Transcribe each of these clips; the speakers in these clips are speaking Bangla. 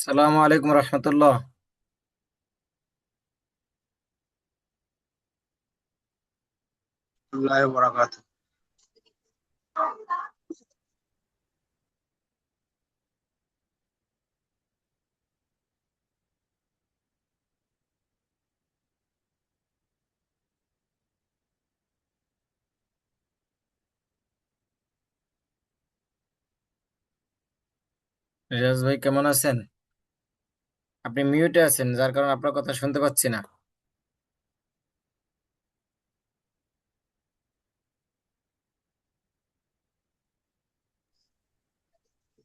সালামু আলাইকুম রহমতুল্লাহ। الله وبركاته. রিয়াজ ভাই কেমন আছেন? আপনি মিউটে আছেন, যার কারণে আপনার কথা শুনতে পাচ্ছি না।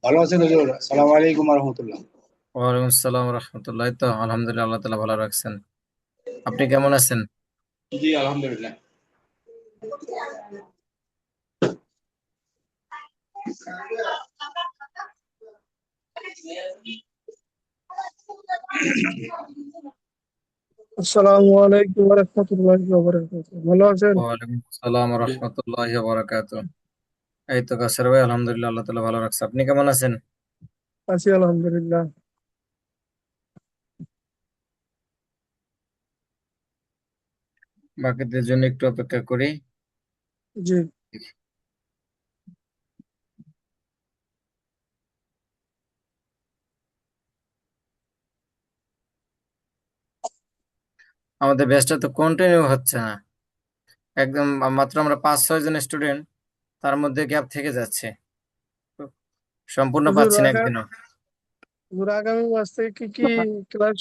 ভালো আছেন হুজুর? আসসালামু আলাইকুম ওয়া রাহমাতুল্লাহ। ওয়ালাইকুম আসসালাম রহমতুল্লাহ। তো আলহামদুলিল্লাহ, আল্লাহ তালা ভালো রাখছেন। আপনি কেমন আছেন? জি আলহামদুলিল্লাহ। আসসালামু আলাইকুম ওয়া রাহমাতুল্লাহি ওয়া বারাকাতুহু। ভালো আছেন? ওয়ালাইকুম আসসালাম রহমতুল্লাহ বরাকাত। এই তো কাসের ভাই, আলহামদুলিল্লাহ, আল্লাহ তালা ভালো রাখছে। আপনি কেমন আছেন? আছি আলহামদুলিল্লাহ। বাকিদের জন্য একটু অপেক্ষা করি। জি। আমাদের ব্যাচটা তো কন্টিনিউ হচ্ছে না, একদম। মাত্র আমরা 5-6 জন স্টুডেন্ট, তার মধ্যে গ্যাপ থেকে যাচ্ছে। সম্পূর্ণ হুজুর পাচ্ছি না একদিনও। আগামী মাস থেকে কি ক্লাস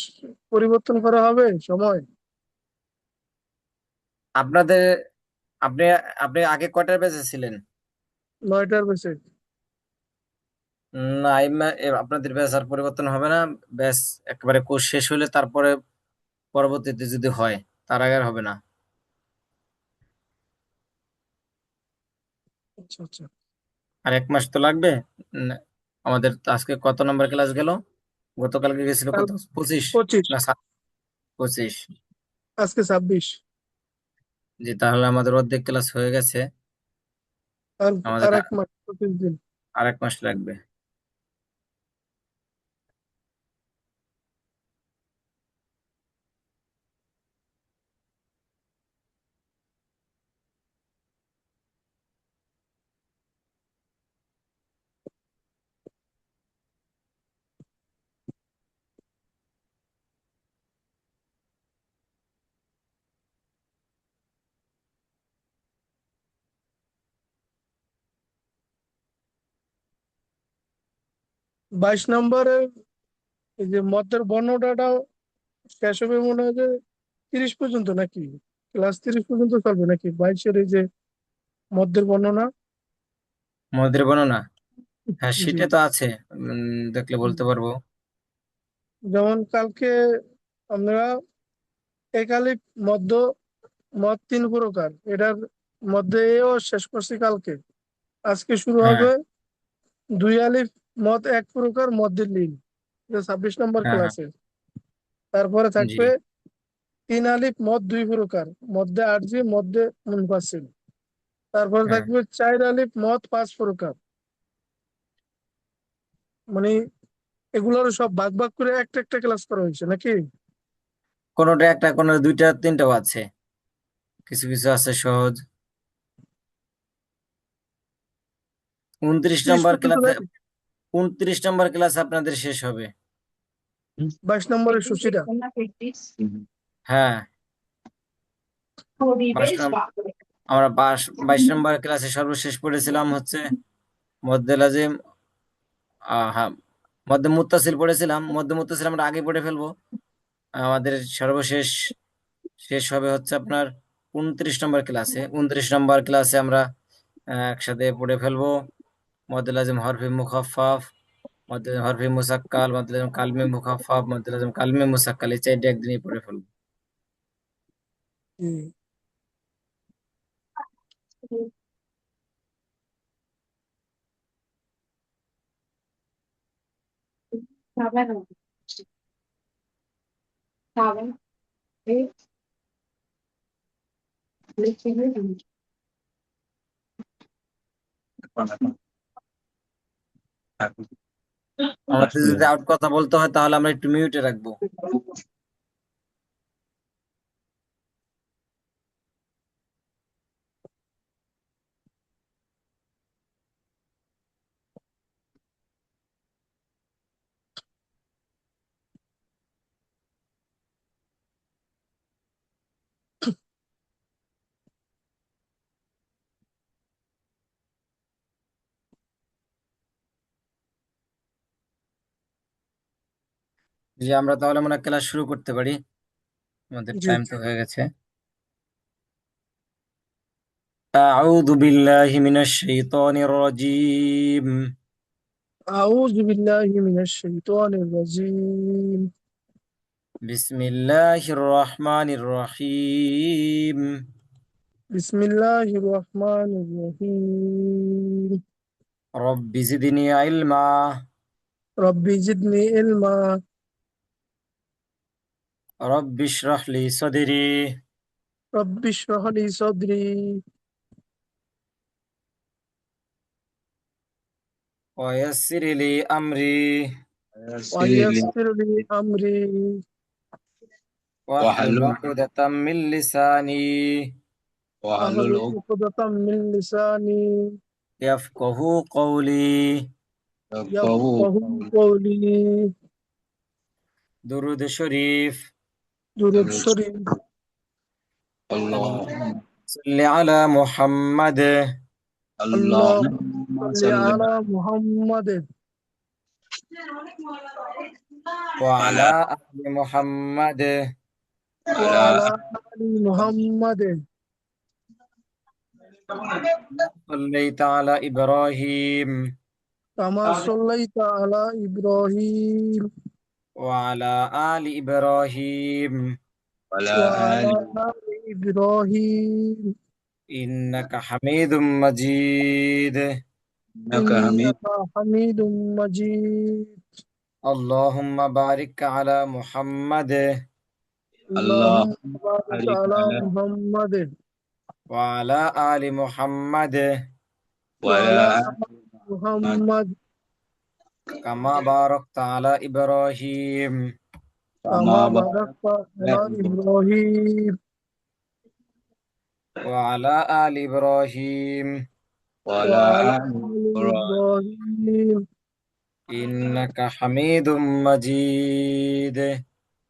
পরিবর্তন করা হবে সময়? আপনাদের আপনি আপনি আগে কয়টার ব্যাচে ছিলেন? 9টার বেশি। না, আপনাদের ব্যাচ আর পরিবর্তন হবে না। ব্যাচ একেবারে কোর্স শেষ হলে তারপরে পরবর্তীতে যদি হয়, তার আগে আর হবে না। আচ্ছা আচ্ছা। আর 1 মাস তো লাগবে। উম, আমাদের তো আজকে কত নম্বর ক্লাস গেল? গতকালকে গেছিল কাল কত, 25 25, না 25? আজকে 26। জি, তাহলে আমাদের অর্ধেক ক্লাস হয়ে গেছে। আর আমাদের আর 1 মাস 25 দিন। আর 1 মাস লাগবে। 22 নম্বরের এই যে মতের বর্ণনাটাও শেষ হবে মনে হয় যে 30 পর্যন্ত, নাকি ক্লাস 30 পর্যন্ত চলবে, নাকি 22-এর এই যে মধ্যের বর্ণনা? মদের বর্ণনা, হ্যাঁ জি। সেটা তো আছে। দেখলে বলতে পারবো। যেমন কালকে আমরা একালিক মধ্য মদ 3 প্রকার, এটার মধ্যে এও শেষ করছি কালকে। আজকে শুরু হ্যাঁ, হবে 2 আলিফ মদ 1 প্রকার, মধ্যে লীন, এটা 26 নম্বর হ্যাঁ, হ্যাঁ। ক্লাসে। তারপরে জি, থাকবে 3 আলিফ মদ 2 প্রকার, মধ্যে আরজি, মধ্যে মুনফাসিল। তারপরে হ্যাঁ। থাকবে 4 আলিফ মদ 5 প্রকার। মানে এগুলোর সব ভাগ ভাগ করে একটা একটা ক্লাস করা হয়েছে নাকি? কোনোটা একটা, কোনো দুইটা তিনটাও আছে, কিছু কিছু আছে সহজ। 29 30 নম্বর পর্যন্ত ক্লাসে, নাকি? 29 নম্বর ক্লাসে আপনাদের শেষ হবে। 22 নম্বরের সূচিটা। হ্যাঁ, 22 নম্বর। আমরা 22 নম্বর ক্লাসে সর্বশেষ পড়েছিলাম হচ্ছে মদ্দে লাজিম। হ্যাঁ, মদ্দে মুত্তাসিল পড়েছিলাম। মদ্দে মুত্তাসিল আমরা আগে পড়ে ফেলবো। আমাদের সর্বশেষ শেষ হবে হচ্ছে আপনার 29 নম্বর ক্লাসে। 29 নম্বর ক্লাসে আমরা একসাথে পড়ে ফেলবো মদ্দে লাজিম হরফে মুখাফফাফ, মধ্যে হরফে মুসাক্কাল, মধ্যে লাজিম কালমে মুখাফফাফ, মধ্যে লাজিম কালমে মুসাক্কাল। এই চারটি একদিনই পড়ে ফেলবো। হুম। আমাদের যদি আউট কথা বলতে হয় তাহলে আমরা একটু মিউটে রাখবো। যে আমরা তাহলে মনে হয় ক্লাস শুরু করতে পারি, আমাদের জি। টাইম তো হয়ে গেছে। أعوذ بالله من الشيطان الرجيم. أعوذ بالله من الشيطان الرجيم. بسم الله الرحمن الرحيم. بسم الله الرحمن الرحيم. رب زدني علما. ربي زدني علما. رب اشرح لي صدري ربي اشرح لي صدري. ويسر لي أمري يسر لي ويسر لي أمري. واحلل واحلل عقدة من لساني واحلل أحلل عقدة من لساني يفقه قولي. يفقهوا يفقه قولي. قولي. درود شريف. درود شريف. اللهم صل على محمد اللهم اللهم صل صل على محمد وعلى آل محمد على وعلى آل محمد صليت على إبراهيم كما صليت على إبراهيم وعلى آل إبراهيم وعلى وعلى آل آل إبراهيم إنك حميد مجيد. إنك حميد. إنك حميد مجيد. اللهم بارك على محمد اللهم اللهم بارك بارك على على محمد وعلى آل محمد وعلى وعلى آل آل محمد محمد كما باركت على إبراهيم كما كما باركت باركت على على إبراهيم إبراهيم وعلى آل إبراهيم وعلى وعلى آل آل إبراهيم إبراهيم إنك حميد مجيد.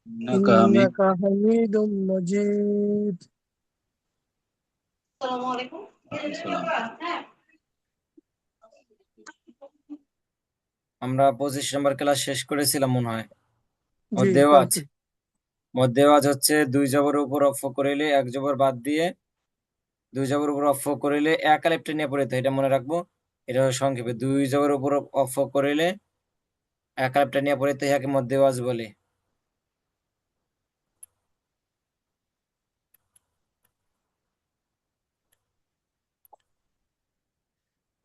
إنك حميد. إنك حميد مجيد. السلام. আমরা 25 নম্বর ক্লাস শেষ করেছিলাম মনে হয়। জি মধ্যেওয়াজ। করছি। মধ্যেওয়াজ হচ্ছে দুই জবরের উপর অক্ষ করিলে এক জবর বাদ দিয়ে দুই জবরের উপর অক্ষ করিলে এক আলিফ টেনে পড়িতে, এটা মনে রাখবো। এটা হলো সংক্ষেপে দুই জবরের উপর অক্ষ করিলে এক আলিফ টেনে পড়িতে ইহাকে মধ্যেওয়াজ বলে।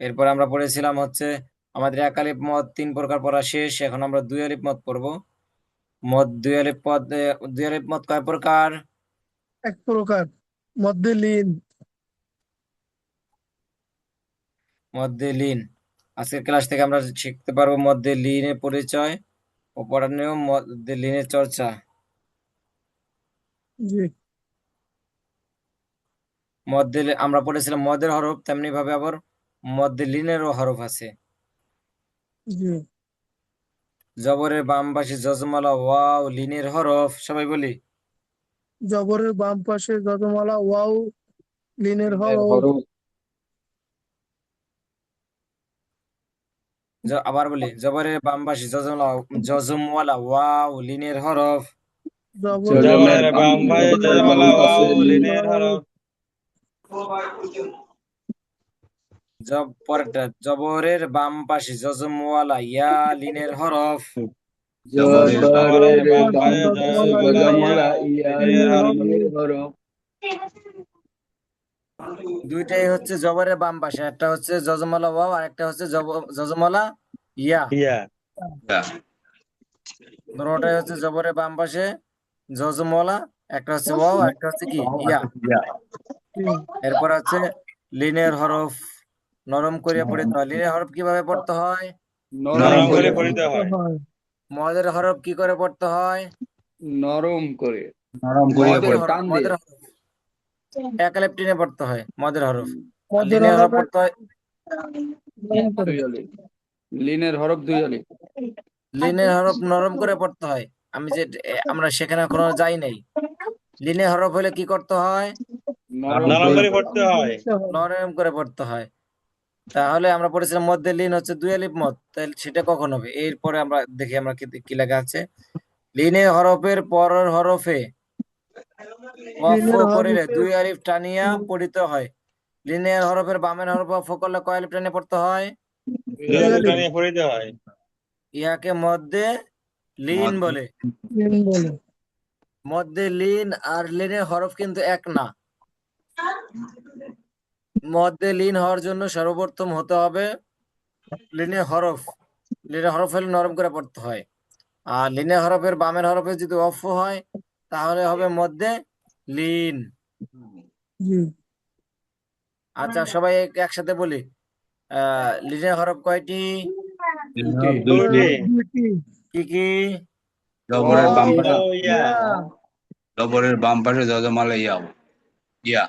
এরপর আমরা পড়েছিলাম হচ্ছে আমাদের এক আলিফ মদ 3 প্রকার পড়া শেষ। এখন আমরা দুই আলিফ মদ পড়বো। মদ দুই আলিফ পদ, দুই আলিফ মদ কয় প্রকার? এক প্রকার, মধ্যে লীন। মধ্যে লীন। আজকের ক্লাস থেকে আমরা শিখতে পারবো মধ্যে লীনের পরিচয় ও পড়ার মধ্যে লীনের চর্চা। জি মধ্যে আমরা পড়েছিলাম মদের হরফ, তেমনি ভাবে আবার মধ্যে লীনেরও হরফ আছে। জি। জবরের বাম পাশে যজমালা ওয়াও লীনের হরফ, সবাই বলি। জবরের বাম পাশে যজমালা ওয়াও লিনের লীনের হরফ। হরফ। আবার বলি, জবরের বাম পাশে যজমওয়ালা ওয়াও লীনের হরফ। জবরের বাম জজমের জবরের বাম বাম পাশে পাশে বাম যজমালা পাশে ওয়াও লিন। লিনের হরফ। পরেরটা জবরের বাম পাশে যজমওয়ালা ইয়া লীনের হরফ। জবরের বাম জবরের জবরের বাম পাশে পাশে যজমালা ইয়া যজমালা গজামলা ইয়া লিনের লিনের হরফ। লিনের হরফ। হরফ। দুইটাই হচ্ছে জবরের বাম পাশে, একটা হচ্ছে যজমালা ওয়াও আর একটা হচ্ছে যজমালা ইয়া। ইয়া। দুটোটাই হচ্ছে জবরের বাম পাশে যজমওয়ালা, একটা হচ্ছে ওয়াও আর একটা হচ্ছে কি ইয়া। জি এরপর হচ্ছে লিনের হরফ নরম করিয়া পড়িতে হয়। লিনের হরফ কিভাবে পড়তে হয়? নরম করে পড়িতে পড়িতে হয়। হয়। মদের হরফ কি করে পড়তে হয়? নরম করে, নরম করিয়া মদের মদের পড়িতে হরফ, টান দিয়ে। মদের হরফ এক আলিফ টেনে পড়তে হয় মদের হরফ। আর মদের লিনের হরফ হরফে পড়তে হয়, নরম করে। 2 আলিফ। লিনের হরফ 2 আলিফ। লিনের হরফ নরম করে পড়তে হয়। আমি যে আমরা সেখানে এখনো যাই নাই। লিনের হরফ হলে কি করতে হয়? নরম নরম করে করে পড়তে পড়তে হয়। নরম করে পড়তে হয়। তাহলে আমরা পড়েছিলাম মধ্যে লিন হচ্ছে 2 আলিফ মদ, তাহলে সেটা কখন হবে? এরপরে আমরা দেখি আমরা কি কি লেখা আছে। লিনে হরফের পরের হরফে ওয়াফ লিনের করিলে হরফে 2 আলিফ টানিয়া পড়িতে হয়। লিনের হরফের বামের হরফ ওয়াফ করলে কয় আলিফ টানিয়া পড়তে হয়? 2 2 আলিফ আলিফ টানিয়া পড়িতে হয়। ইহাকে মধ্যে লিন বলে। লিন বলে। মধ্যে লিন আর লিনের হরফ কিন্তু এক না। মধ্যে লিন হওয়ার জন্য সর্বপ্রথম হতে হবে লিনের হরফ। লিনের হরফ হলে নরম করে পড়তে হয়। আর লিনের হরফের বামের হরফে যদি অফ হয় তাহলে হবে মধ্যে লিন। জি। আচ্ছা, সবাই একসাথে বলি। লিনের হরফ কয়টি? দুটি। দুইটি। দুইটি। কি কি? জবরের ওয়াও বাম ইয়া। পাশে, ইয়া। জবরের বাম পাশে যজমালা ইয়া। ইয়া।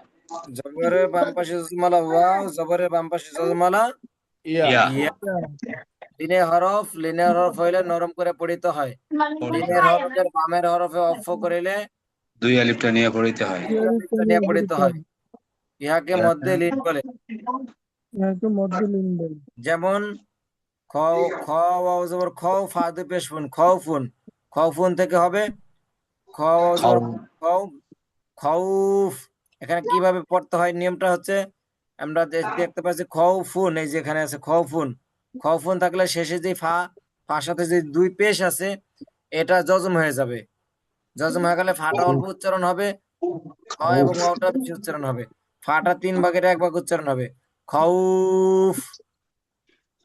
জবরের বাম পাশে জজমালা ওয়াও, জবরের বাম পাশে জজমালা ইয়া। ইয়া। ইয়া। ইয়া। লিনের হরফ হইলে নরম করে পড়িতে হয়। লিনের হরফের বামের হরফে অফ করিলে 2 আলিফ টানিয়া পড়িতে হয়। দুই আলিফ নিয়ে টানিয়া পড়িতে পড়িতে হয়। হয়। ইহাকে ইহাকে মধ্যে লিন বলে। ইহাকে মধ্যে লিন বলে। যেমন খ, খ ওয়াও জবর খ, ফা দুই পেশ ফুন, খাউফুন। খাউফুন থেকে হবে খ ওয়াও খাও। জবর খাউ, খাউফ। এখানে কিভাবে পড়তে হয় নিয়মটা হচ্ছে, আমরা দেখতে পাচ্ছি খাউফুন, এই যে এখানে আছে খাউফুন। খাউফুন থাকলে শেষে যে ফা, ফার সাথে যে দুই পেশ আছে এটা যজম হয়ে যাবে। যজম হয়ে গেলে ফাটা অল্প উচ্চারণ হবে, খ এবং ওয়াওটা বেশি উচ্চারণ হবে। ফাটা 3 ভাগের 1 ভাগ উচ্চারণ হবে। খাউফ।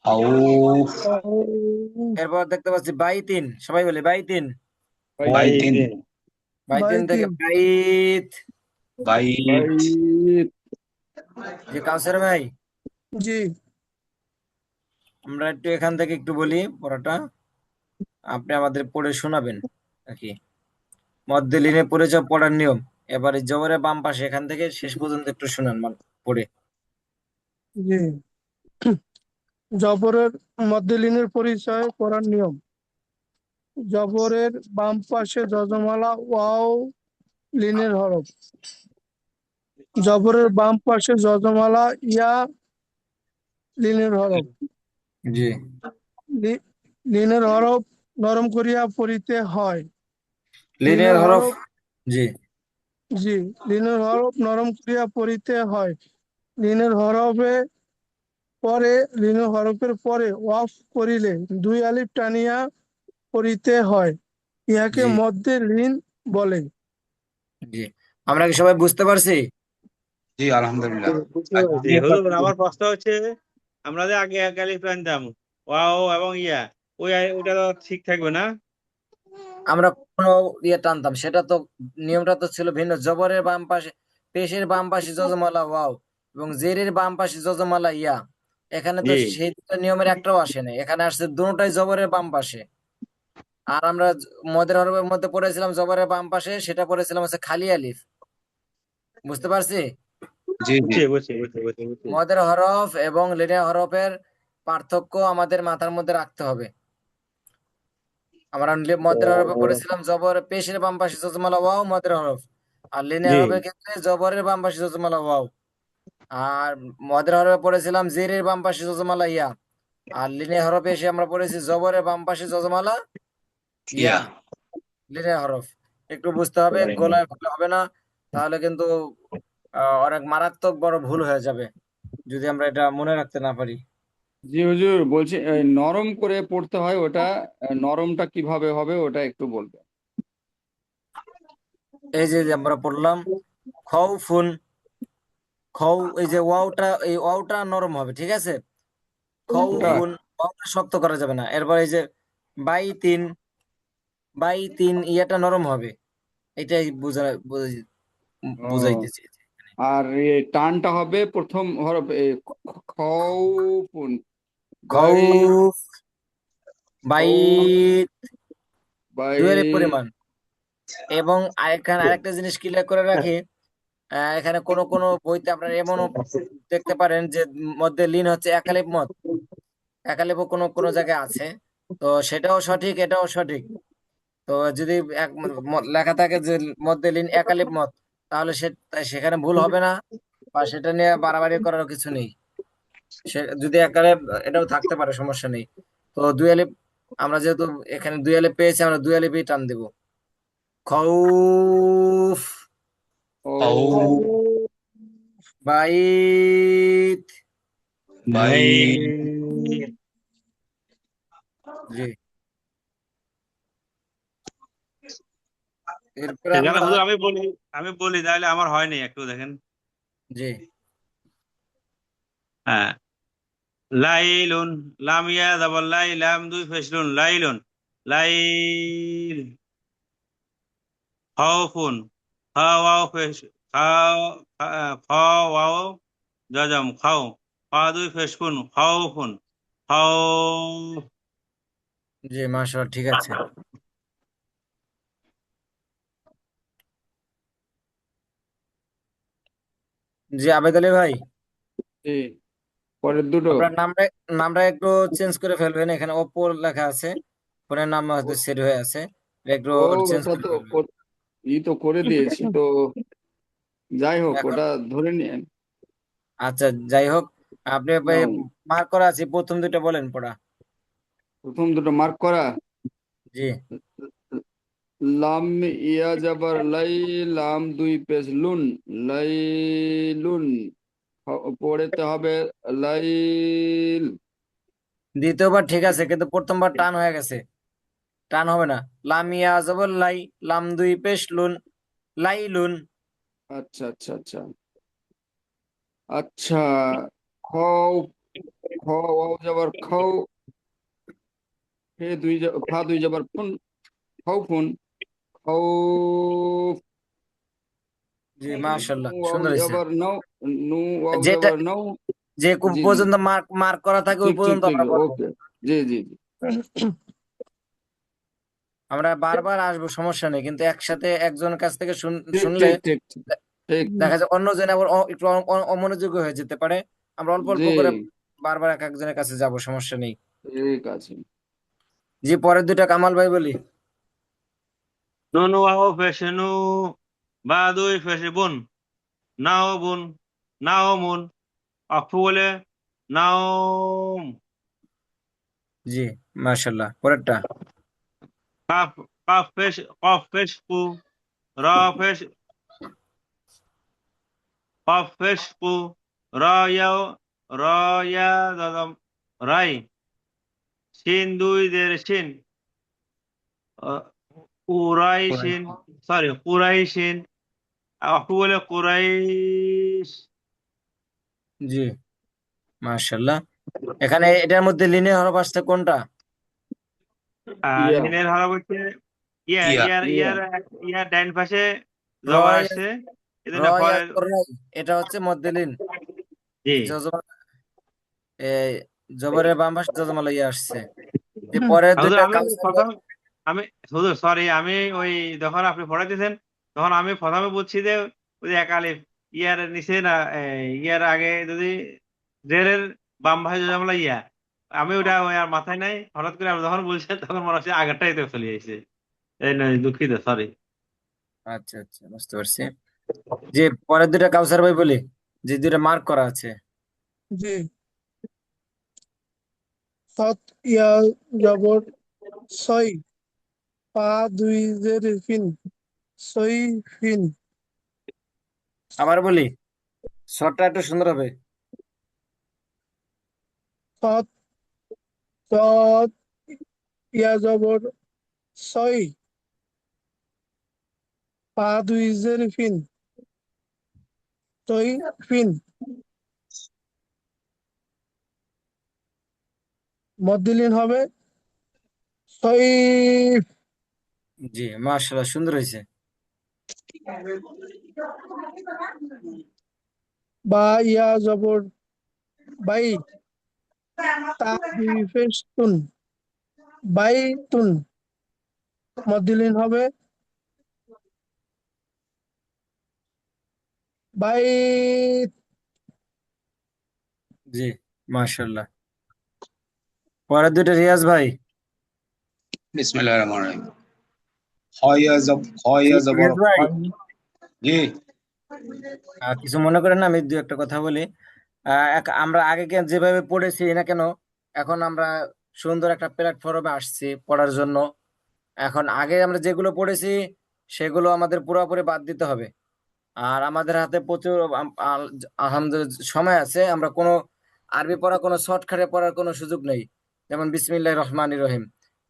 খাউফ। এরপর দেখতে পাচ্ছি বাইতিন, সবাই বলে বাইতিন। বাইতিন। বাইতিন। বাইতিন থেকে বাইতিন। বাইত। বাইত। বাইত। যে কাউসার ভাই, জি। আমরা একটু এখান থেকে একটু বলি পড়াটা, আপনি আমাদের পড়ে শোনাবেন নাকি? মধ্যে লিনে পড়েছে পড়ার নিয়ম। এবারে জবরের বাম পাশে এখান থেকে শেষ পর্যন্ত একটু শুনান পড়ে। জি। জবরের মধ্যে লিনের পরিচয় করার নিয়ম। জবরের বাম পাশে যজমালা ওয়াও লিনের হরফ। জবরের বাম পাশে যজমালা ইয়া লিনের হরফ। জি। লিনের হরফ নরম করিয়া পড়িতে হয়। লিনের লিনের হরফ, হরফ জি জি। লিনের হরফ নরম করিয়া পড়িতে হয়। লিনের হরফে পরে লিনের হরফের পরে ওয়াফ করিলে 2 আলিফ টানিয়া পড়িতে হয়। ইহাকে জি মধ্যে লিন বলে। জি। আমরা কি সবাই বুঝতে পারছি? জি আলহামদুলিল্লাহ। জি হুজুর, আমার প্রশ্ন হচ্ছে, আমরা যে আগে এক আলিফ টানতাম ওয়াও এবং ইয়া, ওইটা তো ঠিক থাকবে না? আমরা কোনো ইয়ে টানতাম, সেটা তো নিয়মটা তো ছিল ভিন্ন। জবরের বাম পাশে, পেশের বাম পাশে যজমালা ওয়াও এবং জেরের বাম পাশে যজমালা ইয়া। এখানে তো জি সেই দুটো নিয়মের একটাও আসে না, এখানে আসছে দুটোটাই জবরের বাম পাশে। আর আমরা মদের হরফের মধ্যে পড়েছিলাম জবরের বাম পাশে, সেটা পড়েছিলাম হচ্ছে খালি আলিফ। বুঝতে পারছি? জি জি। বুঝছি। মদের হরফ এবং লিনের হরফের পার্থক্য আমাদের মাথার মধ্যে রাখতে হবে। আমরা মদের হরফে পড়েছিলাম জবর পেশের বাম পাশে যজমালা ওয়াও মদের হরফ, আর লিনের জি হরফের ক্ষেত্রে জবরের বাম পাশে যজমালা ওয়াও। আর মদের হরফে পড়েছিলাম জেরের বাম পাশে যজমালা ইয়া, আর লিনের হরফে এসে আমরা পড়েছি জবরের বাম পাশে যজমালা ইয়া। ইয়া। লিনের হরফ একটু বুঝতে হবে, গোলায় ফেলে হবে না, তাহলে কিন্তু অনেক মারাত্মক বড় ভুল হয়ে যাবে যদি আমরা এটা মনে রাখতে না পারি। জি হুজুর, বলছি নরম করে পড়তে হয় ওটা। নরমটা কিভাবে হবে ওটা একটু বলবেন। এই যে আমরা পড়লাম খাউফুন, খাউ, এই যে ওয়াওটা, এই ওয়াওটা নরম হবে, ঠিক আছে? ওটা খাউফুন, ওয়াওটা শক্ত করা যাবে না। এরপর এই যে বাইতিন, বাইতিন ইয়াটা নরম হবে। এটাই ও, বুঝাইতেছি। আর টানটা হবে প্রথম হরফ খউফুন। বাই খাউফ, বাইত দুয়ের বাইত পরিমাণ। এবং এখানে আরেকটা জিনিস ক্লিয়ার করে রাখি, এখানে কোন কোন বইতে আপনারা এমনও দেখতে পারেন যে মধ্যে লিন হচ্ছে একালিপ মত, একালিপও কোন কোন জায়গায় আছে। তো সেটাও সঠিক, এটাও সঠিক। তো যদি এক লেখা থাকে যে মধ্যে লিন একালিপ মত, তাহলে সেখানে ভুল হবে না, বা সেটা নিয়ে বাড়াবাড়ি করার কিছু নেই। সে যদি একালে এটাও থাকতে পারে, সমস্যা নেই। তো দুই আলিফ, আমরা যেহেতু এখানে দুই আলিফ পেয়েছি, আমরা দুই আলিফই টান দেব। খৌফ, খাউফ, বাইত। বাইত, জি, এরপরে এখানে আমরা, হুজুর আমি বলি তাহলে আমার হয়নি, একটু দেখেন। জি হ্যাঁ, লাইলুন, লাম ইয়া ডাবল লাই, লাম দুই ফেসলুন, লাইলুন, লাইল। খাউফুন, খা ওয়াও ফেস, খা, খ ওয়াও জজম, খাও, খা দুই ফেসকুন, খাউফুন, খাও। জি, মাশাআল্লাহ, ঠিক আছে। জি, আবেদ আলী ভাই, জি, পরের দুটো। আপনার নামটা নামটা একটু চেঞ্জ করে ফেলবেন। এখানে ওপো লেখা আছে, ফোনের নাম হয়তো ও সেট হয়ে আছে, এটা একটু ও, চেঞ্জ ওটা করে তো ফেলবেন। তো করে দিয়েছি তো। যাই হোক, এখন ওটা ধরে নিন। আচ্ছা, যাই হোক, আপনি নাও, মার্ক করা আছে, প্রথম দুটো বলেন পড়া। প্রথম দুটো মার্ক করা। জি, লাম ইয়া জাবার লাই, লাম দুই পেশ লুন, লাইলুন। পড়েতে হবে লাইল। দ্বিতীয়বার ঠিক আছে, কিন্তু প্রথমবার টান হয়ে গেছে, টান হবে না। লামিয়া জবর লাই, লাম দুই পেশ লুন, লাইলুন। আচ্ছা আচ্ছা আচ্ছা আচ্ছা। খাও, খ ওয়াও যাবার খাও, ফা দুই যাবার ফুন, খাও ফুন, খাও। জি, নু মাশাআল্লাহ, ওয়াও সুন্দর হয়েছে। যাবার নাও, নু ওয়াও যেটা যাবার নাও। যে জি জি, পর্যন্ত মার্ক মার্ক করা থাকে ওই ঠিক ঠিক পর্যন্ত ঠিক, আমরা বলবো। ওকে। জি জি জি, আমরা বারবার আসবো, সমস্যা নেই, কিন্তু একসাথে একজনের কাছ থেকে ঠিক শুনলে ঠিক ঠিক ঠিক ঠিক। দেখা যায় অন্য জন আবার একটু অমনোযোগী হয়ে যেতে পারে। আমরা অল্প অল্প জি, করে বারবার এক একজনের কাছে যাব, সমস্যা নেই। ঠিক আছে। জি, পরের দুইটা কামাল ভাই বলি। নুন ওয়াও ফেসনু, বা দুই ফেসবুন, নাও বুন, নাও মুন, অফু বলে নাও। জি, মাশাআল্লাহ, পরেরটা। কাফ, কফ ফেস কু, র ফেস, কফ ফেস কু, র ইয়াও, র ইয়া দাদম, রাই। শিন দুই দের শিন, উরাইশিন, সরি কুরাইশিন, অফু বলে কুরাইশ। জি, মাশাআল্লাহ। এখানে এটার মধ্যে লিনে হরফ আসছে কোনটা? ইয়া, লিনের হরফ হচ্ছে ইয়া, ইয়া, ইয়ার ইয়া। ইয়ার ইয়ার ডাইন পাশে জবর রয়, আসছে, এজন্য রয় আর ফলের। রয়, এটা হচ্ছে মধ্যে লিন। জি। এই জবরের বাম পাশে যজমালা ইয়ে আসছে। যে পরের হুজুর দুইটা আমি কাউসার ভাই। প্রথম, আমি হুজুর সরি, আমি ওই যখন আপনি পড়াইতেছেন তখন আমি প্রথমে বুঝছি যে ওই যে এক আলিফ ইয়ার নিচে না, ইয়ার আগে যদি জেরের বাম পাশে যদি আমরা ইয়া, আমি ওটা ওই আর মাথায় নাই, হঠাৎ করে আপনি যখন বলছেন তখন মনে হচ্ছে আগেরটাই তো চলে আসছে। এই নয়, দুঃখিত, সরি। আচ্ছা আচ্ছা, বুঝতে পারছি। যে পরের দুইটা কাউসার ভাই বলি, যে দুইটা মার্ক করা আছে। জি, সৎ ইয়া জবর ছয়, পা দুই জের ফিন, ছয় ফিন। আবার বলি, শর্টটা একটু সুন্দর হবে। সৎ, সৎ ইয়া জবর ছয়, পা দুই জের ফিন, ছয় ফিন। মধ্যলিন হবে ছয়। জি, মাশাআল্লাহ, সুন্দর হয়েছে। বা ইয়া জবর বাই, তা দুই ফেস তুন, বাইতুন মধ্যলীন হবে বাইত। জি, মাশাল্লাহ। পরের দুইটা রিয়াজ ভাই। বিসমিল্লাহির রহমানির রহিম। খয়া জব খয়া জবর রিয়াজ ভাই, খয়। জি কিছু মনে করেন না, আমি দু একটা কথা বলি। আমরা আগে যেভাবে পড়েছি না কেন, এখন আমরা সুন্দর একটা প্ল্যাটফর্মে আসছি পড়ার জন্য। এখন আগে আমরা যেগুলো পড়েছি সেগুলো আমাদের পুরোপুরি বাদ দিতে হবে। আর আমাদের হাতে প্রচুর আলহামদুলিল্লাহ সময় আছে, আমরা কোনো আরবি পড়া, কোনো শর্টকাটে পড়ার কোনো সুযোগ নেই। যেমন বিসমিল্লাহির রহমানির রহিম,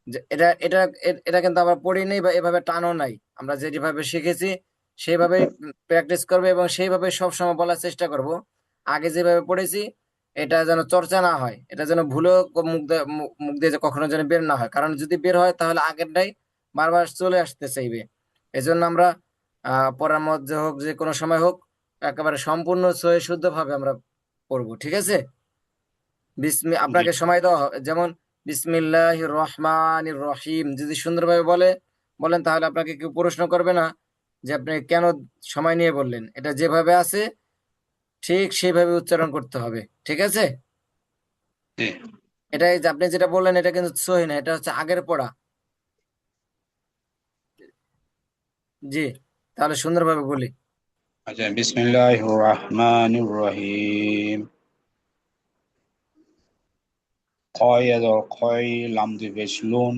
যে এটা এটা এটা কিন্তু আমরা পড়ি নেই বা এভাবে টানও নাই। আমরা যেভাবে শিখেছি সেইভাবেই প্র্যাকটিস করবো এবং সেইভাবে সবসময় বলার চেষ্টা করব। আগে যেভাবে পড়েছি এটা যেন চর্চা না হয়, এটা যেন ভুলেও মুখ দিয়ে যে কখনো যেন বের না হয়, কারণ যদি বের হয় তাহলে আগেরটাই বারবার চলে আসতে চাইবে। এজন্য আমরা পড়ার মধ্যে হোক যে কোনো সময় হোক একেবারে সম্পূর্ণ সহি শুদ্ধ ভাবে আমরা পড়বো, ঠিক আছে? জি আপনাকে সময় দেওয়া যেমন বিসমিল্লাহির রহমানির রহিম যদি সুন্দরভাবে বলেন তাহলে আপনাকে কেউ প্রশ্ন করবে না যে আপনি কেন সময় নিয়ে বললেন। এটা যেভাবে আছে ঠিক সেইভাবে উচ্চারণ করতে হবে, ঠিক আছে? জি। এটাই যে আপনি যেটা বললেন এটা কিন্তু সহি না, এটা হচ্ছে আগের পড়া। জি, তাহলে সুন্দরভাবে বলি। আচ্ছা, বিসমিল্লাহির রহমানির রহিম। খয়া জবর খয়, লাম দুই পেশ লুন।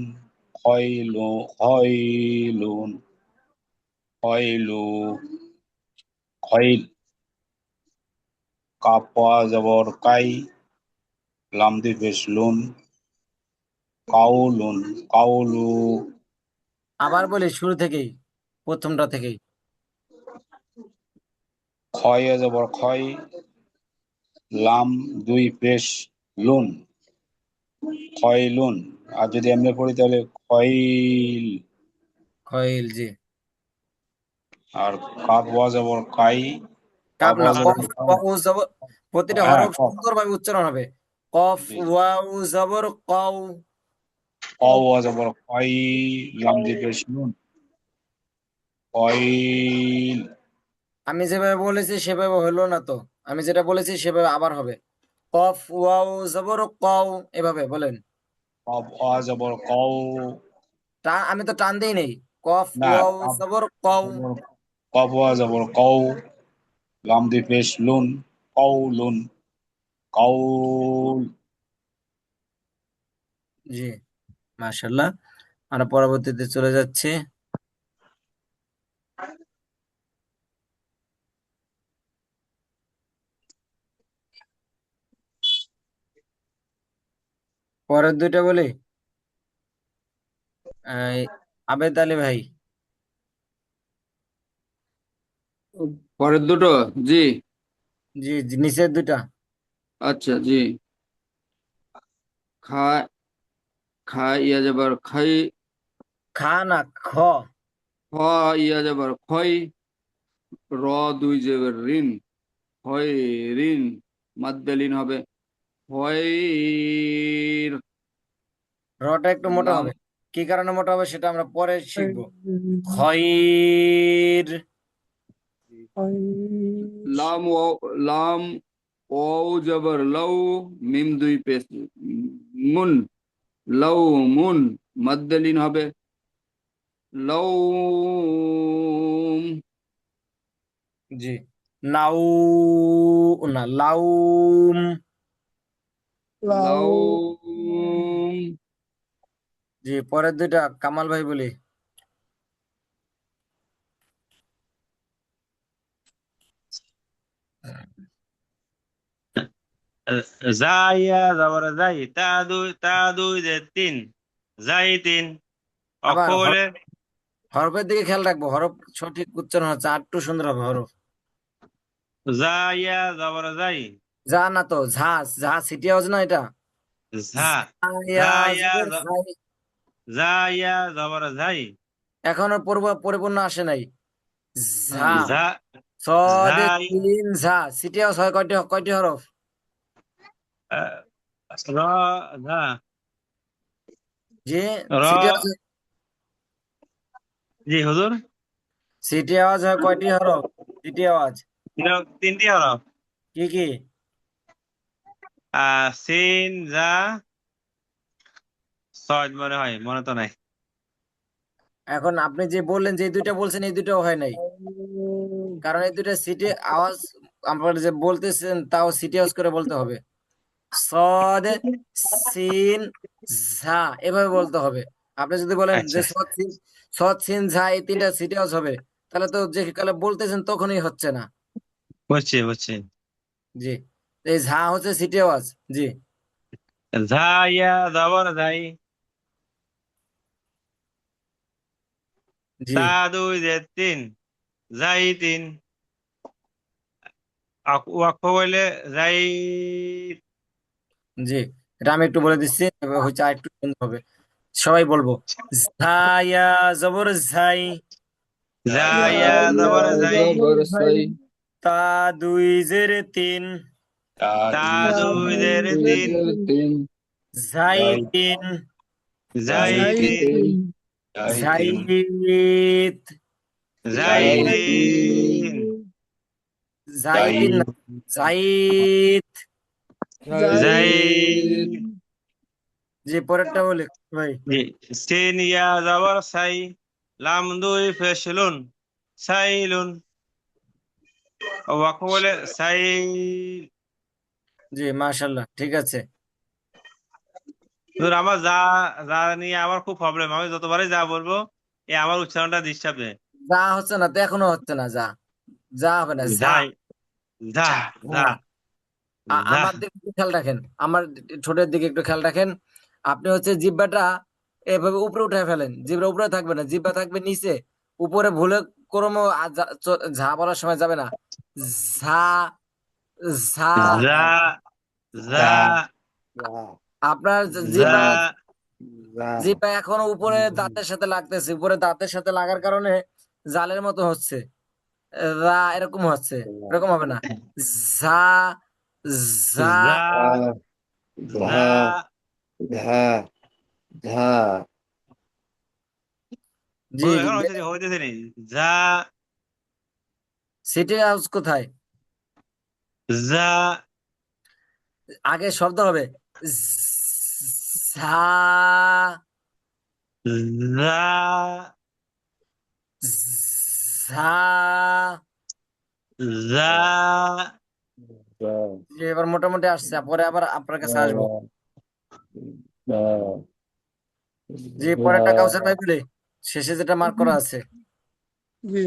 খয়লু খয়লুন খয়লু খয়ল। কাপ জবর কাই, লাম দুই পেশ লুন। কাউলুন কাউলু। আবার বলি শুরু থেকেই, প্রথমটা থেকেই। খয়া জবর খয়, লাম দুই পেশ লুন। খয়লুন। আর যদি এমনি পড়ি তাহলে খয়ল। খয়েল, জি। আর কাপ জবর কাই, কাপ কাপ না, জবর কফ কাই। ওয়াও জবর, প্রতিটা হ্যাঁ হরফ কফ। সুন্দরভাবে উচ্চারণ হবে। কফ জি। ওয়াও জবর কও। কও জবর কয়, লাম দিয়ে পেশ নুন। কয়ল। আমি যেভাবে বলেছি সেভাবে হলো না তো, আমি যেটা বলেছি সেভাবে আবার হবে। কফ ওয়াও জবর কও, এভাবে বলেন। কফ জবর কও। আমি তো টান দিই নেই। কফ না, ওয়াও কফ জবর কও। জবর কফ জবর কও, লাম দিয়ে পেশ লুন। কওলুন কওল। জি, মাশাল্লাহ। আমরা পরবর্তীতে চলে যাচ্ছি। পরের দুইটা বলি। এই, আবেদ আলী ভাই। পরের দুটো, জি। জি জি, নিচের দুইটা। আচ্ছা, জি। খা খা ইয়া যাবার খাই। খা না, খ। খ ইয়া যাবার খয়। র দুই যাবার ঋণ। হয় ঋণ। মাদ্দালিন হবে হয়। রটা একটু মোটা লাম হবে, কি কারণে মোটা হবে সেটা আমরা পরে শিখবো। খয়ির। লাম লাম ও জবর লও। মিম দুই পেশ মুন। লও মুন। মাদ্দালিন হবে লও। জি, নাউ না, লাউম। লাউ। লাউ। জি, পরের দুইটা কামাল ভাই বলি। জাইয়া জবর যাই, তা দুই যে তিন, যাই তিন। অক্ষ আবার বলে হরফের দিকে খেয়াল রাখবো, হরফ সঠিক উচ্চারণ হচ্ছে আর একটু সুন্দর হবে হরফ। জাইয়া জবর যাই, যা না তো, ঝা। ঝা সিটি আওয়াজ না এটা। ঝা জায়া জাইয়া জবর যাই। জাইয়া জবর যাই। এখনো পরিপূর্ণ আসে নাই। ঝা, ঝা সদে ঝাই তিন ঝা, সিটি আওয়াজ হয় কয়টি, কয়টি হরফ? র ঝা যে র সিটি আওয়াজ, জি হুজুর, সিটি আওয়াজ হয় কয়টি হরফ? সিটি আওয়াজ এটা 3টি হরফ। কি কি? সিন, জা, সদ মনে হয়, মনে তো নাই। এখন আপনি যে বললেন যে এই দুইটা বলছেন, এই দুইটাও হয় নাই, কারণ এই দুইটা সিটি আওয়াজ আপনারা যে বলতেছেন তাও সিটি আওয়াজ করে বলতে হবে। সদ, সিন, ঝা এভাবে বলতে হবে। আপনি যদি বলেন যে আচ্ছা, সদ সিন ঝা এই তিনটা সিটি আওয়াজ হবে, তাহলে তো যে কালে বলতেছেন তখনই হচ্ছে না। বুঝছি বুঝছি। জি, এই ঝা হচ্ছে সিটি আওয়াজ। জি ঝা ইয়া জবর যাই, জি তা 2 জের 3, যাই 3, ওয়াকফ বলে যাই। জি, এটা আমি একটু বলে দিচ্ছি, এবার হচ্ছে আর একটু সুন্দর হবে। সবাই বলবো, ঝাইয়া জবর ঝাই, যা ইয়া ইয়া ইয়া জবর যাই, জবর জবর ভাই, সাই, তা দুই জের তিন, তা তা দুই তা 2 জের জের দুই দুই 3, জের জের তিন, তিন, ঝাই যাই তিন, যাই যাই যাই তিন 3, তিন, যাই তিন ঝাইত, যাই যাই যাই যাই তিন, 3, যাই জাইদিন না, জাইদ। যাই যাই। জাইদ, যে পরেরটা বলে ভাই। জি, সিন ইয়া জবর সাই, লাম 2 পেশলুন, সাইলুন, ওয়াকফ বলে সাই। জি মাশাল্লাহ, ঠিক আছে। ধর আমার যা যা নিয়ে আমার খুব প্রবলেম, আমি যতবারই যা বলবো এই আমার উচ্চারণটা ডিস্টার্ব দেয়। যা হচ্ছে না তো, এখনো হচ্ছে না। যা, যা হবে না, যা। যাই, যা, যা যা, হ্যাঁ, যা। আমার দিকে একটু খেয়াল রাখেন, আমার ঠোঁটের দিকে একটু খেয়াল রাখেন। আপনি হচ্ছে জিহ্বাটা এভাবে উপরে উঠে ফেলেন, জিহ্বা উপরে থাকবে না, জিহ্বা থাকবে নিচে। উপরে ভুলে কোনো ঝা বলার সময় যাবে না। ঝা, ঝা। যা, যা, যা আপনার যা। জিহ্বা, যা, জিহ্বা এখনো উপরে দাঁতের সাথে লাগতেছে, উপরে দাঁতের সাথে লাগার কারণে জালের মতো হচ্ছে। রা এরকম হচ্ছে, এরকম হবে না। ঝা, ঝা। যা, ঝা, যা। ঝা, ঝা, জি হুজুর এখন হচ্ছে হইতেছে নি। যা, সিটি হাউস কোথায়? যা, আগে শব্দ হবে ঝা, যা, ঝা। যা। যা, জি, এবার মোটামুটি আসছে, পরে আবার আপনার কাছে আসবো। যা, জি, পরেরটা কাউসার ভাই বলে, শেষে যেটা মার্ক করা আছে। জি,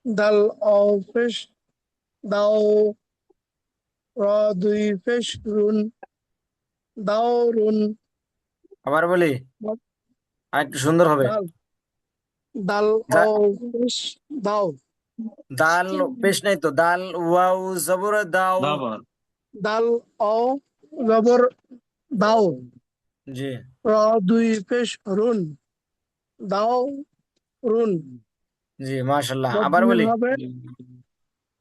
দাল অ পেশ, দাও র দুই পেশ রুন, দাও রুন, আবার বলি, আর একটু সুন্দর হবে। দাল, দাল অ দা- পেশ দাও, দাল পেশ নাই তো, দাল ওয়াও জবর দাও। খবর। দাল অ জবর দাও, জি র দুই পেশ রুন, দাও রুন, জি মাশাল্লাহ, আবার মধ্যমীন বলি। হবে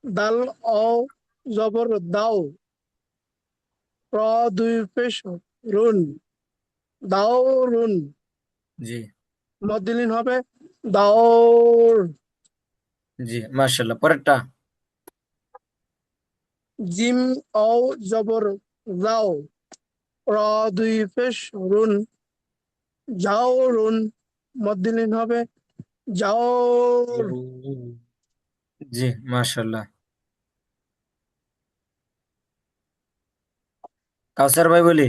দাল অ জবর দাও, র দুই পেশ রুন, দাও রুন, জি মধ্যলীন হবে দাওর, জি মাশাল্লাহ, পরেরটা। জিম অ জবর যাও, র দুই পেশ রুন, যাও রুন, মধ্যলীন হবে যাওর। জি মাশাল্লাহ। কাউসার ভাই বলি,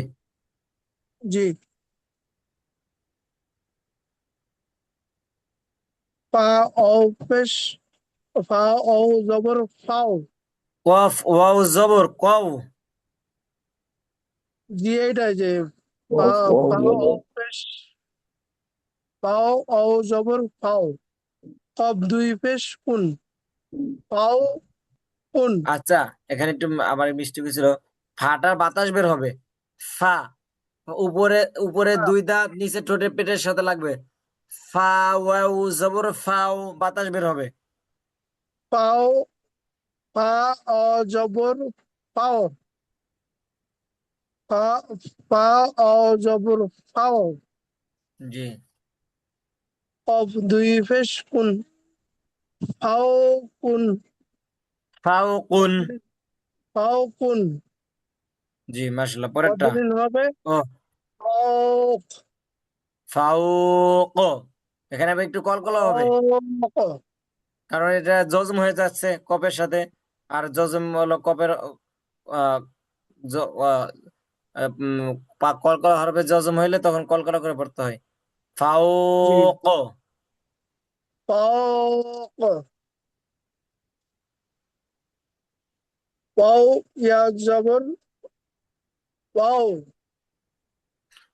জি, পা অ পেশ, ফা অ জবর ফাও, কফ ওয়াও জবর কও। জি এইটাই যে পা, কফ ওয়াও পা অ জবর, পেশ, পাও অ জবর পাও, কব দুই পেশ উন, পাও উন, আচ্ছা, এখানে একটু আমার মিস্টেক হয়েছিল। ফাটার বাতাস বের হবে, ফা। উপরে, উপরে দুই দাঁত, নিচে ঠোঁটের পেটের সাথে লাগবে। ফা ওয়াও জবর ফাও, বাতাস বের হবে। পাও, পা অ জবর পাও, ফা ফা আও জবর ফাও, জি। কফ দুই পেশ কুন, ফাও কুন, ফাউকুন। ফাও কুন। জি, মাশাআল্লাহ। পরেরটা। মধ্যদিন হবে ও, ফাওক, ফাউক। এখানে আবার একটু কলকলা হবে, ফাওক। কারণ এটা জজম হয়ে যাচ্ছে কপের সাথে। আর জজম হলো কপের আহ, জ- আহ, কলকলা হরফে জজম হইলে তখন কলকলা করে পড়তে হয়। জি, ফাউক। ফাওক। ওয়াও ইয়া জবর ওয়াও,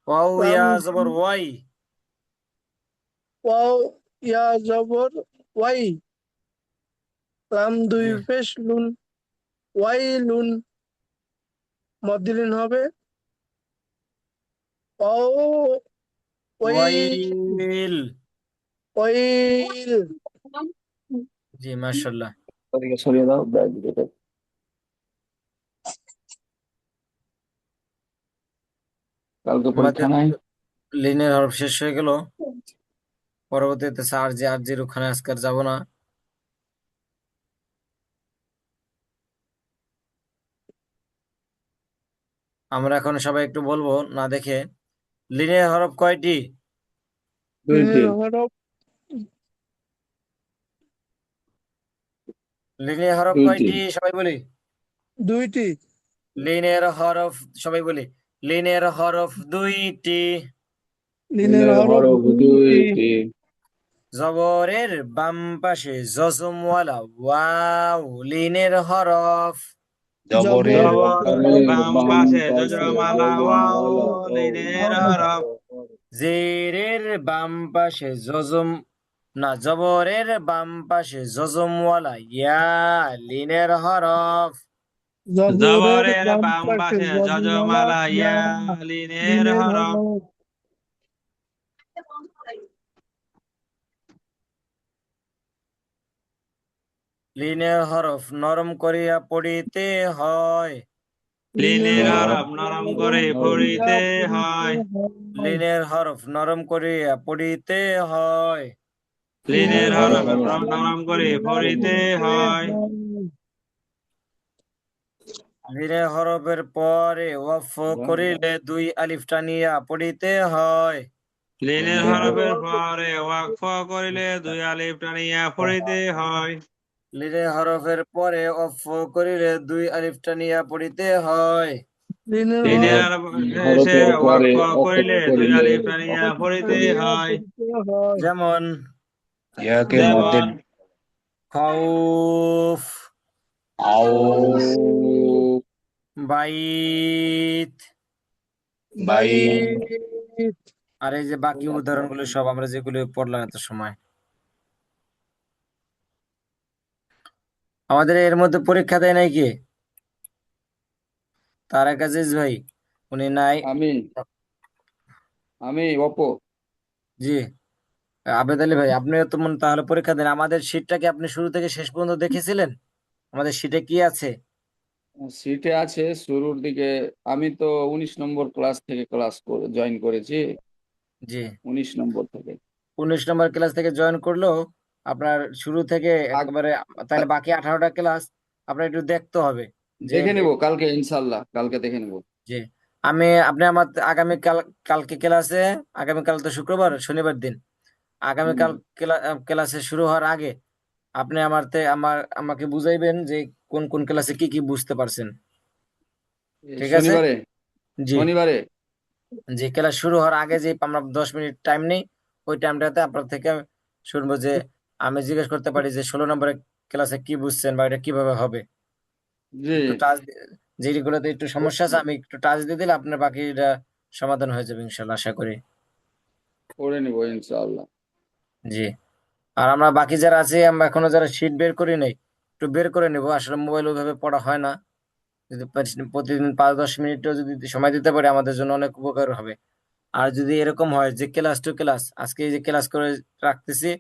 ওয়াও লাম ইয়া জবর ওয়াই। ওয়াও ইয়া জবর ওয়াই, লাম দুই জি। পেশ লুন, ওয়াই লুন। মধ্যদিন হবে ওয়াও ওয়াই, ওয়াইল। ওয়াইল। জি, মাশাআল্লাহ। ওদিকে সরিয়ে দাও ব্যাগ দুটো। কালকে পরীক্ষা আমাদের নাই। লিনের হরফ শেষ হয়ে গেল। পরবর্তীতে স্যার যে আর জির ওখানে আজকে আর যাবো না। আমরা এখন সবাই একটু বলবো না দেখে, লিনের হরফ কয়টি? দুইটি। লিনের হরফ লিনের হরফ দুইটি। কয়টি সবাই বলি। দুইটি। লিনের হরফ সবাই বলি। লিনের হরফ দুইটি। লিনের লিনের হরফ হরফ দুইটি। দুইটি। জবরের বাম পাশে জজমওয়ালা ওয়াও লিনের হরফ। জবরের জবরের জবরের জবরের বাম বাম পাশে পাশে যজমালা ওয়াও যজমালা ও লিনের হরফ। হরফ। জেরের বাম পাশে জজম, না, জবরের বাম পাশে জজমওয়ালা ইয়া লিনের হরফ। জবরের জবরের বাম বাম পাশে পাশে জজমালা যজমালা ইয়া, ইয়া লিনের লিনের হরফ। হরফ। লিনের হরফ নরম করিয়া পড়িতে হয়। লিনের লিনের হরফ হরফ নরম নরম করে করিয়া পড়িতে পড়িতে হয়। হয়। লিনের হরফ নরম করিয়া পড়িতে হয়। লিনের লিনের লিনের হরফ হরফ হরফ নরম করে করিয়া পড়িতে পড়িতে হয়। হয়। লিনের হরফের পরে ওয়াফ করিলে দুই আলিফ টানিয়া পড়িতে হয়। লিনের লিনের হরফের হরফ পরে ওয়াকফ করিলে দুই আলিফ টানিয়া পড়িতে হয়। লিনের হরফের পরে অফ করিলে দুই আলিফ টানিয়া পড়িতে হয়। লিনের লিনের হরফ লিনের হরফ শেষে হরফের পরে ওয়াকফ অফ করিলে দুই করিলে আলিফ টানিয়া অফ পড়িতে করিয়া হয়। পড়িতে হয়। যেমন ইয়াকে মধ্যে যেমন খাউফ, আউফ, খাউফ, বাইত। বাই, বাইত। আর এই যে বাকি উদাহরণগুলো সব আমরা যেগুলো পড়লাম এত সময়। আমাদের এর মধ্যে পরীক্ষা দেয় নাই কি? তারেক আজিজ ভাই, উনি নাই। আমি আমি অপো। জি। আবেদ আলী ভাই, আপনিও তো তাহলে পরীক্ষা দেন। আমাদের শীটটা কি আপনি শুরু থেকে শেষ পর্যন্ত দেখেছিলেন? আমাদের শীটে কি আছে? সিটে আছে শুরুর দিকে। আমি তো 19 নম্বর ক্লাস থেকে ক্লাস করে জয়েন করেছি। জি। 19 নম্বর থেকে। 19 নম্বর ক্লাস থেকে জয়েন করলেও আপনার শুরু থেকে আগ- একেবারে, তাহলে বাকি 18টা ক্লাস আপনার একটু দেখতে হবে যে দেখে নেব কালকে, ইনশাল্লাহ কালকে দেখে নেব। জি। আপনি আমার আগামীকাল, কালকে ক্লাসে, আগামীকাল তো শুক্রবার, শনিবার দিন, হুম। আগামীকাল ক্লাসে শুরু হওয়ার আগে আপনি আমাকে বুঝাইবেন যে কোন কোন ক্লাসে কি কি বুঝতে পারছেন। এই ঠিক আছে। শনিবারে। জি। শনিবারে। যে ক্লাস শুরু হওয়ার আগে যে আমরা 10 মিনিট টাইম নেই, ওই টাইমটাতে আপনার থেকে শুনবো যে আমি জিজ্ঞেস করতে পারি যে 16 নম্বরের ক্লাসে কি বুঝছেন বা এটা কিভাবে হবে। জি। একটু টাচ, যেগুলোতে একটু সমস্যা আছে আমি একটু টাচ দিয়ে দিলে আপনার বাকিটা সমাধান হয়ে যাবে ইনশাল্লাহ, আশা করি। করে নেব ইনশাল্লাহ। জি। আর আমরা বাকি যারা আছি, আমরা এখনো যারা শীট বের করি নাই, একটু বের করে নেবো। আসলে মোবাইল ওইভাবে পড়া হয় না। যদি প্রতিদিন 5-10 মিনিটও যদি সময় দিতে পারি আমাদের জন্য অনেক উপকার হবে। আর যদি এরকম হয় যে ক্লাস টু ক্লাস, আজকে এই যে ক্লাস করে রাখতেছি,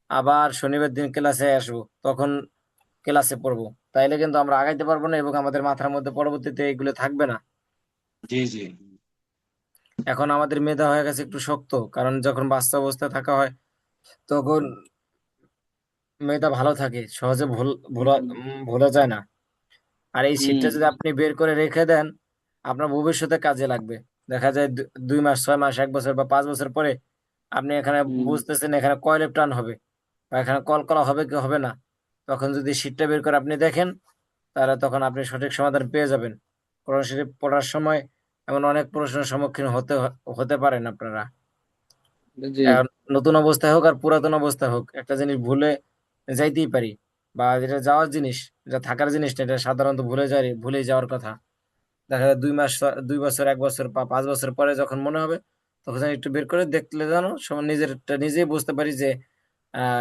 আবার শনিবার দিন ক্লাসে আসবো, তখন ক্লাসে পড়বো, তাইলে কিন্তু আমরা আগাইতে পারবো না এবং আমাদের মাথার মধ্যে পরবর্তীতে এগুলো থাকবে না। জি জি এখন আমাদের মেধা হয়ে গেছে একটু শক্ত, কারণ যখন বাচ্চা অবস্থায় থাকা হয় তখন মেধা ভালো থাকে, সহজে ভোলা যায় না। আর এই শীটটা হুম যদি আপনি বের করে রেখে দেন, আপনার ভবিষ্যতে কাজে লাগবে। দেখা যায় 2 মাস, 6 মাস, 1 বছর বা 5 বছর পরে আপনি এখানে হুম বুঝতেছেন এখানে কয়লের টান হবে বা এখানে কলকলা হবে কি হবে না। তখন যদি শীটটা বের করে আপনি দেখেন, তাহলে তখন আপনি সঠিক সমাধান পেয়ে যাবেন। কোরআন শরীফ পড়ার সময় এমন অনেক প্রশ্নের সম্মুখীন হতে পারেন আপনারা। জি এখন নতুন অবস্থায় হোক আর পুরাতন অবস্থায় হোক, একটা জিনিস ভুলে যাইতেই পারি, বা যেটা যাওয়ার জিনিস, যেটা থাকার জিনিস না, এটা সাধারণত ভুলে যাওয়ার কথা। দেখা যায় 2 মাস, 2 বছর, 1 বছর বা 5 বছর পরে যখন মনে হবে, তখন যেন একটু বের করে দেখলে জানো সময় নিজেই বুঝতে পারি যে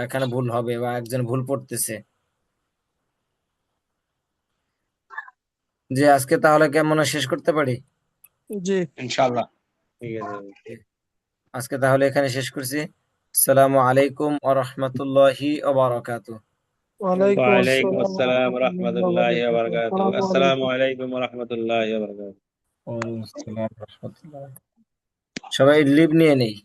এখানে ভুল হবে বা একজন ভুল পড়তেছে। যে আজকে তাহলে কেমন শেষ করতে পারি? জি। ইনশাআল্লাহ। ঠিক আছে। আজকে তাহলে এখানে শেষ করছি। আসসালামু আলাইকুম ওয়া রাহমাতুল্লাহি ওয়া বারাকাতুহু। ওয়ালাইকুম ওয়ালাইকুম আসসালাম ওয়া আসসালাম রাহমাতুল্লাহি রহমতুল্লাহি ওয়া বারাকাতু। বারাকাতুহু। আসসালামু আসসালামু আলাইকুম। আলাইকুম রহমতুল্লাহি বারাকাতু। ওয়া আলাইকুম আসসালাম ওয়া রাহমাতুল্লাহ। সবাই লিভ নিয়ে নেই।